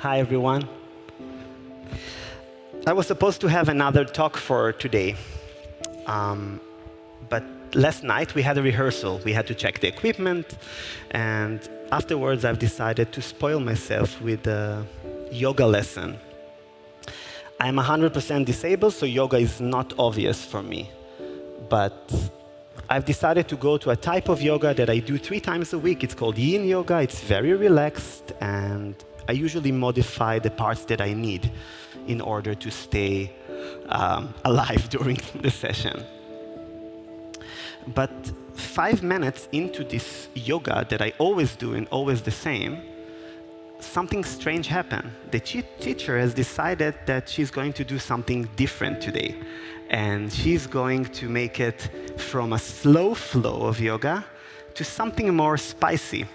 Hi, everyone. I was supposed to have another talk for today, but last night we had a rehearsal. We had to check the equipment, and afterwards I've decided to spoil myself with a yoga lesson. I'm 100% disabled, so yoga is not obvious for me, but I've decided to go to a type of yoga that I do 3 times a week. It's called yin yoga. It's very relaxed, and I usually modify the parts that I need in order to stay alive during the session. But 5 minutes into this yoga that I always do and always the same, something strange happened. The teacher has decided that she's going to do something different today. And she's going to make it from a slow flow of yoga to something more spicy.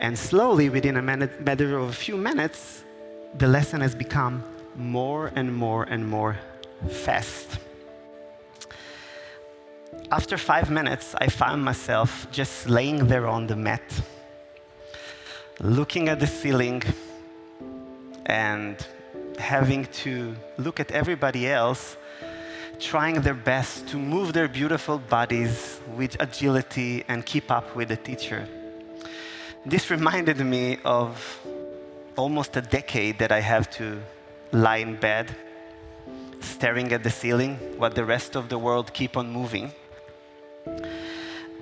And slowly, within a matter of a few minutes, the lesson has become more and more and more fast. After 5 minutes, I found myself just laying there on the mat, looking at the ceiling and having to look at everybody else trying their best to move their beautiful bodies with agility and keep up with the teacher. This reminded me of almost a decade that I have to lie in bed, staring at the ceiling while the rest of the world keep on moving.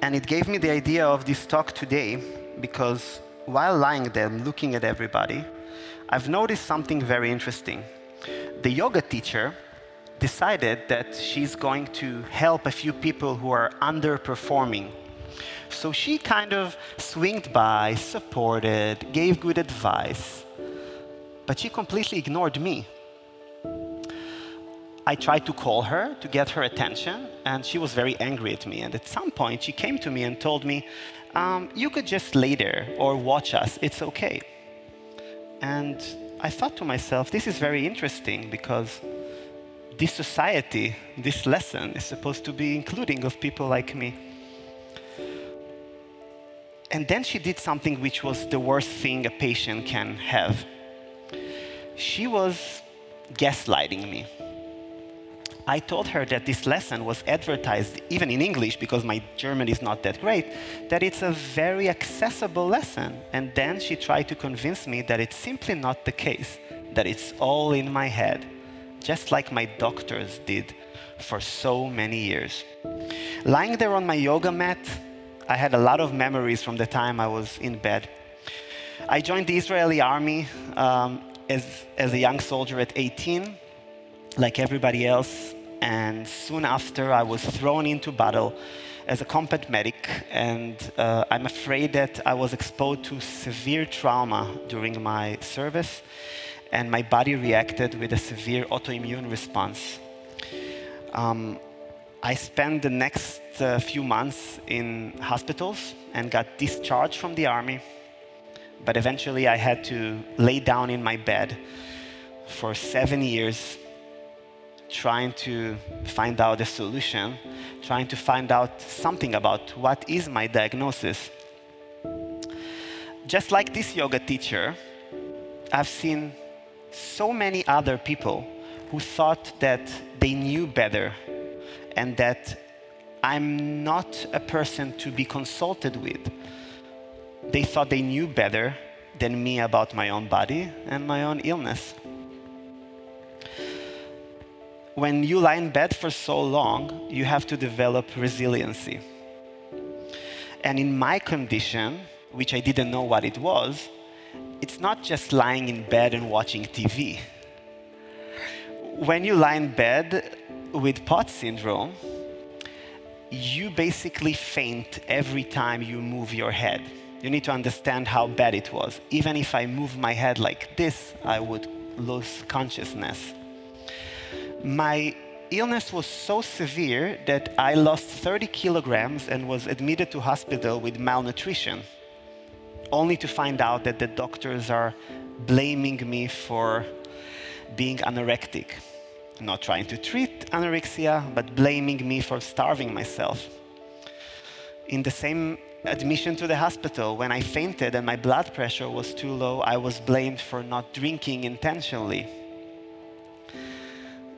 And it gave me the idea of this talk today because while lying there looking at everybody, I've noticed something very interesting. The yoga teacher decided that she's going to help a few people who are underperforming. So she kind of swinged by, supported, gave good advice, but she completely ignored me. I tried to call her to get her attention, and she was very angry at me. And at some point, she came to me and told me, you could just lay there or watch us, it's okay. And I thought to myself, this is very interesting because this society, this lesson is supposed to be including of people like me. And then she did something which was the worst thing a patient can have. She was gaslighting me. I told her that this lesson was advertised, even in English, because my German is not that great, that it's a very accessible lesson. And then she tried to convince me that it's simply not the case, that it's all in my head, just like my doctors did for so many years. Lying there on my yoga mat, I had a lot of memories from the time I was in bed. I joined the Israeli army as a young soldier at 18, like everybody else, and soon after I was thrown into battle as a combat medic, and I'm afraid that I was exposed to severe trauma during my service, and my body reacted with a severe autoimmune response. I spent the next few months in hospitals and got discharged from the army, but eventually I had to lay down in my bed for 7 years trying to find out a solution, trying to find out something about what is my diagnosis. Just like this yoga teacher, I've seen so many other people who thought that they knew better and that I'm not a person to be consulted with. They thought they knew better than me about my own body and my own illness. When you lie in bed for so long, you have to develop resiliency. And in my condition, which I didn't know what it was, it's not just lying in bed and watching TV. When you lie in bed with POTS syndrome, you basically faint every time you move your head. You need to understand how bad it was. Even if I move my head like this, I would lose consciousness. My illness was so severe that I lost 30 kilograms and was admitted to hospital with malnutrition, only to find out that the doctors are blaming me for being anorectic. Not trying to treat anorexia, but blaming me for starving myself. In the same admission to the hospital. When I fainted and my blood pressure was too low, I was blamed for not drinking intentionally.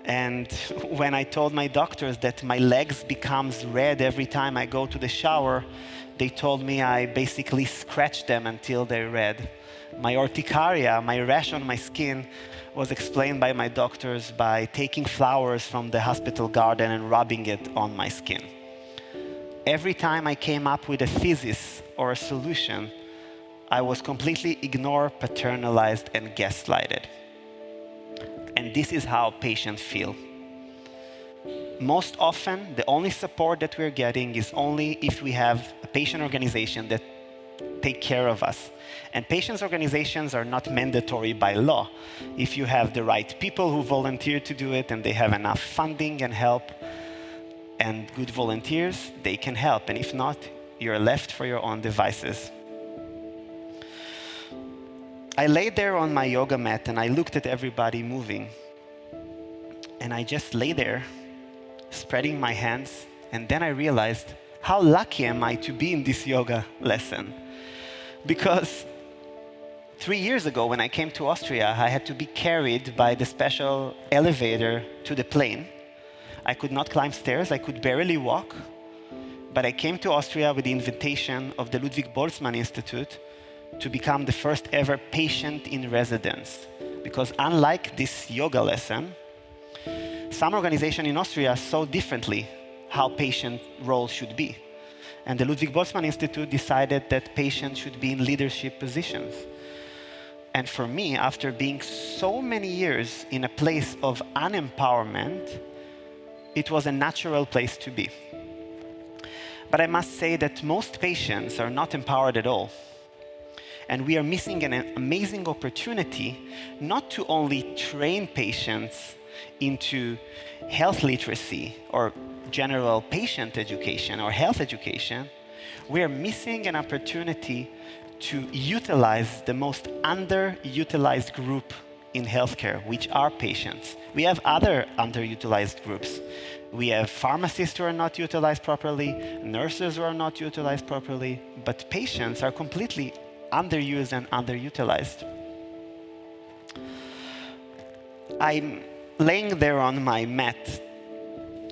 And when I told my doctors that my legs becomes red every time I go to the shower, they told me I basically scratch them until they're red. My urticaria, my rash on my skin, was explained by my doctors by taking flowers from the hospital garden and rubbing it on my skin. Every time I came up with a thesis or a solution, I was completely ignored, paternalized, and gaslighted. And this is how patients feel. Most often, the only support that we're getting is only if we have a patient organization that take care of us. And patients' organizations are not mandatory by law. If you have the right people who volunteer to do it and they have enough funding and help and good volunteers, they can help. And if not, you're left for your own devices. I lay there on my yoga mat and I looked at everybody moving. And I just lay there, spreading my hands. And then I realized, how lucky am I to be in this yoga lesson? Because 3 years ago, when I came to Austria, I had to be carried by the special elevator to the plane. I could not climb stairs, I could barely walk. But I came to Austria with the invitation of the Ludwig Boltzmann Institute to become the first ever patient in residence. Because unlike this yoga lesson, some organizations in Austria saw differently how patient roles should be. And the Ludwig Boltzmann Institute decided that patients should be in leadership positions. And for me, after being so many years in a place of unempowerment, it was a natural place to be. But I must say that most patients are not empowered at all. And we are missing an amazing opportunity not to only train patients into health literacy or general patient education or health education. We are missing an opportunity to utilize the most underutilized group in healthcare, which are patients. We have other underutilized groups. We have pharmacists who are not utilized properly, nurses who are not utilized properly, but patients are completely underused and underutilized. I'm laying there on my mat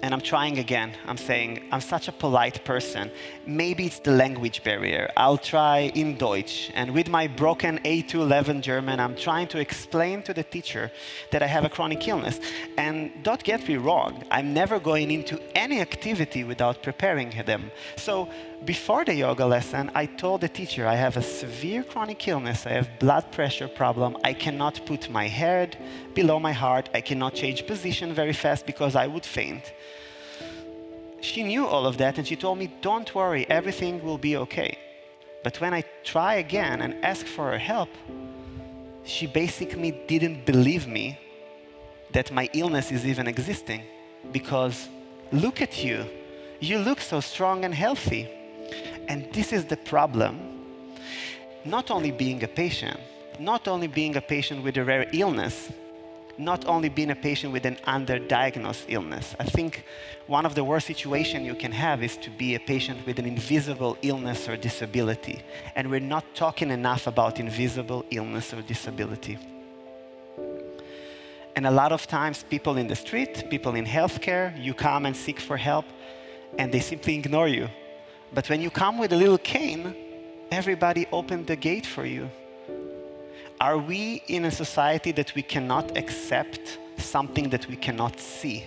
and I'm trying again. I'm saying, I'm such a polite person. Maybe it's the language barrier. I'll try in Deutsch. And with my broken A2 German, I'm trying to explain to the teacher that I have a chronic illness. And don't get me wrong, I'm never going into any activity without preparing them. So before the yoga lesson, I told the teacher I have a severe chronic illness. I have blood pressure problem. I cannot put my head below my heart. I cannot change position very fast because I would faint. She knew all of that and she told me, don't worry, everything will be okay. But when I try again and ask for her help, she basically didn't believe me that my illness is even existing. Because look at you, you look so strong and healthy. And this is the problem. Not only being a patient, not only being a patient with a rare illness, not only being a patient with an underdiagnosed illness. I think one of the worst situations you can have is to be a patient with an invisible illness or disability. And we're not talking enough about invisible illness or disability. And a lot of times people in the street, people in healthcare, you come and seek for help and they simply ignore you. But when you come with a little cane, everybody opened the gate for you. Are we in a society that we cannot accept something that we cannot see?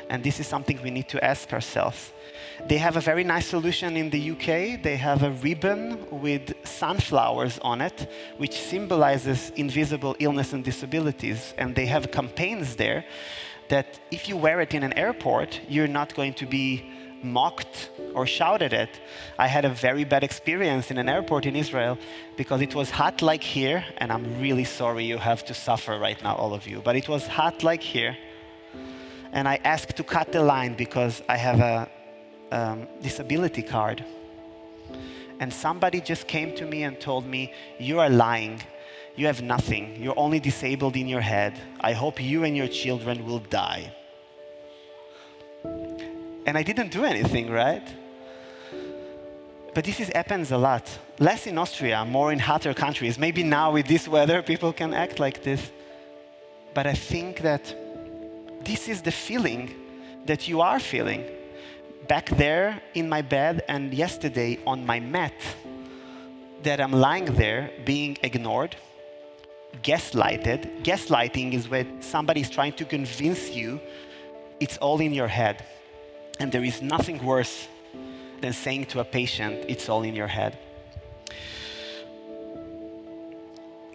And this is something we need to ask ourselves. They have a very nice solution in the UK. They have a ribbon with sunflowers on it, which symbolizes invisible illness and disabilities. And they have campaigns there that if you wear it in an airport, you're not going to be mocked or shouted at. I had a very bad experience in an airport in Israel because it was hot like here, and I'm really sorry you have to suffer right now, all of you, but it was hot like here. And I asked to cut the line because I have a disability card. And somebody just came to me and told me, you are lying. You have nothing. You're only disabled in your head. I hope you and your children will die. And I didn't do anything, right? But happens a lot. Less in Austria, more in hotter countries. Maybe now with this weather, people can act like this. But I think that this is the feeling that you are feeling. Back there in my bed and yesterday on my mat, that I'm lying there being ignored, gaslighted. Gaslighting is when somebody is trying to convince you it's all in your head. And there is nothing worse than saying to a patient, it's all in your head.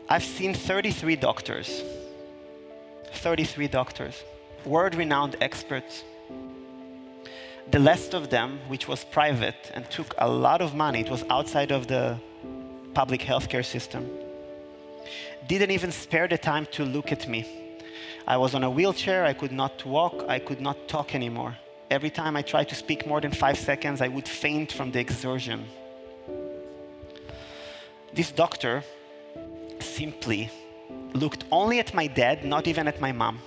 I've seen 33 doctors, world-renowned experts. The last of them, which was private and took a lot of money, it was outside of the public healthcare system, didn't even spare the time to look at me. I was on a wheelchair, I could not walk, I could not talk anymore. Every time I tried to speak more than 5 seconds, I would faint from the exertion. This doctor simply looked only at my dad, not even at my mom.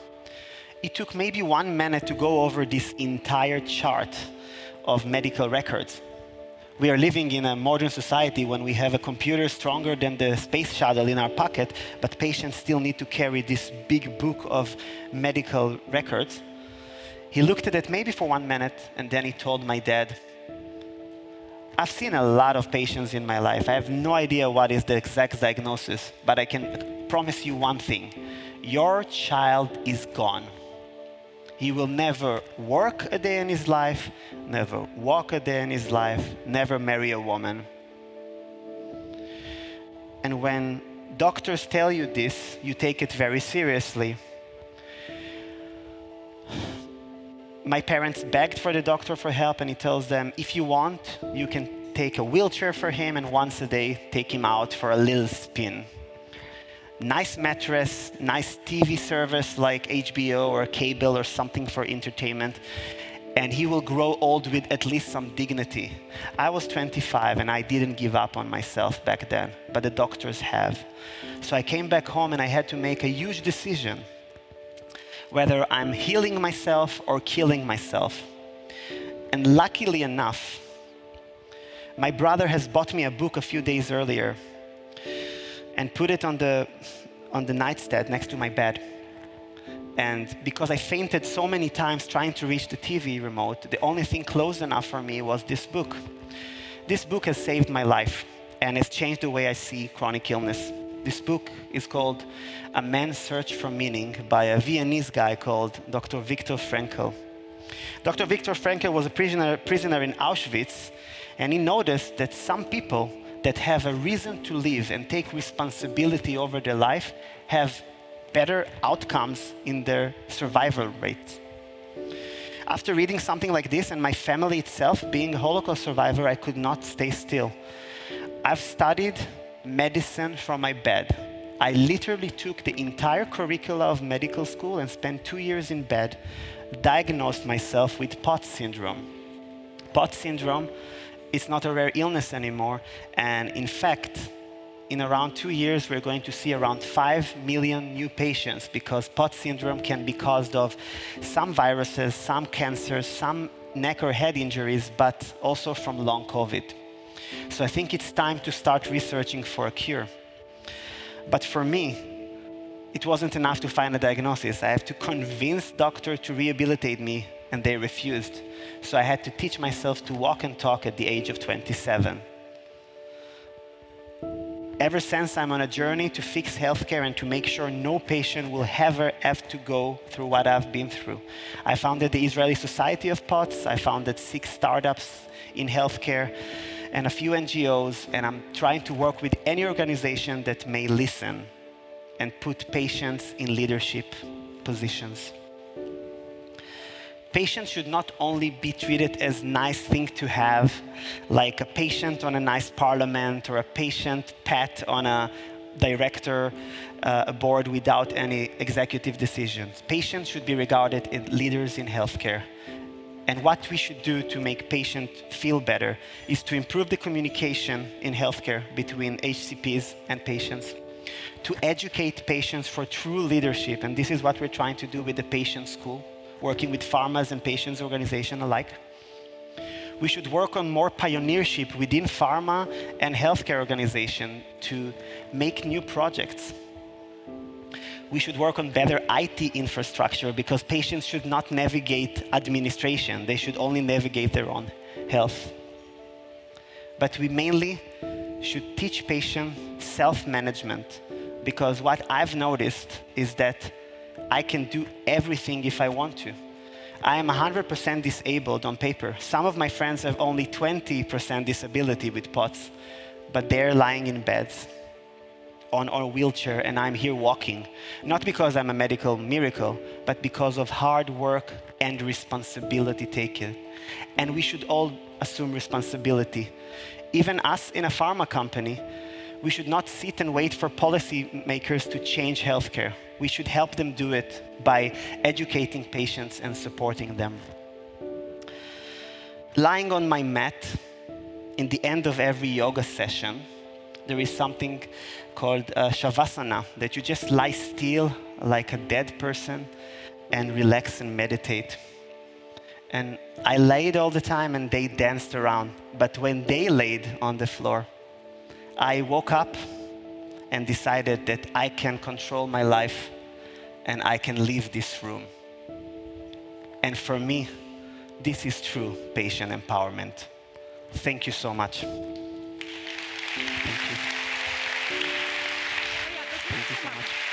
It took maybe 1 minute to go over this entire chart of medical records. We are living in a modern society when we have a computer stronger than the space shuttle in our pocket, but patients still need to carry this big book of medical records. He looked at it maybe for 1 minute, and then he told my dad, I've seen a lot of patients in my life. I have no idea what is the exact diagnosis, but I can promise you one thing. Your child is gone. He will never work a day in his life, never walk a day in his life, never marry a woman. And when doctors tell you this, you take it very seriously. My parents begged for the doctor for help, and he tells them, if you want, you can take a wheelchair for him and once a day take him out for a little spin. Nice mattress, nice TV service like HBO or cable or something for entertainment, and he will grow old with at least some dignity. I was 25 and I didn't give up on myself back then, but the doctors have. So I came back home and I had to make a huge decision, whether I'm healing myself or killing myself. And luckily enough, my brother has bought me a book a few days earlier and put it on the nightstand next to my bed. And because I fainted so many times trying to reach the TV remote, the only thing close enough for me was this book. This book has saved my life and has changed the way I see chronic illness. This book is called A Man's Search for Meaning by a Viennese guy called Dr. Viktor Frankl. Dr. Viktor Frankl was a prisoner in Auschwitz, and he noticed that some people that have a reason to live and take responsibility over their life have better outcomes in their survival rate. After reading something like this, and my family itself being a Holocaust survivor, I could not stay still. I've studied medicine from my bed. I literally took the entire curricula of medical school and spent 2 years in bed, diagnosed myself with POTS syndrome. POTS syndrome is not a rare illness anymore, and in fact, in around 2 years, we're going to see around 5 million new patients because POTS syndrome can be caused of some viruses, some cancers, some neck or head injuries, but also from long COVID. So I think it's time to start researching for a cure. But for me, it wasn't enough to find a diagnosis. I have to convince doctors to rehabilitate me, and they refused. So I had to teach myself to walk and talk at the age of 27. Ever since, I'm on a journey to fix healthcare and to make sure no patient will ever have to go through what I've been through. I founded the Israeli Society of POTS. I founded 6 startups in healthcare and a few NGOs, and I'm trying to work with any organization that may listen and put patients in leadership positions. Patients should not only be treated as nice thing to have, like a patient on a nice parliament or a patient pet on a director board without any executive decisions. Patients should be regarded as leaders in healthcare. And what we should do to make patients feel better is to improve the communication in healthcare between HCPs and patients, to educate patients for true leadership, and this is what we're trying to do with the patient school, working with pharmas and patients organizations alike. We should work on more pioneership within pharma and healthcare organizations to make new projects. We should work on better IT infrastructure because patients should not navigate administration. They should only navigate their own health. But we mainly should teach patients self-management, because what I've noticed is that I can do everything if I want to. I am 100% disabled on paper. Some of my friends have only 20% disability with POTS, but they're lying in beds on a wheelchair, and I'm here walking. Not because I'm a medical miracle, but because of hard work and responsibility taken. And we should all assume responsibility. Even us in a pharma company, we should not sit and wait for policymakers to change healthcare. We should help them do it by educating patients and supporting them. Lying on my mat, in the end of every yoga session, there is something called Shavasana, that you just lie still like a dead person and relax and meditate. And I laid all the time and they danced around. But when they laid on the floor, I woke up and decided that I can control my life and I can leave this room. And for me, this is true patient empowerment. Thank you so much. Thank you. Thank you so much.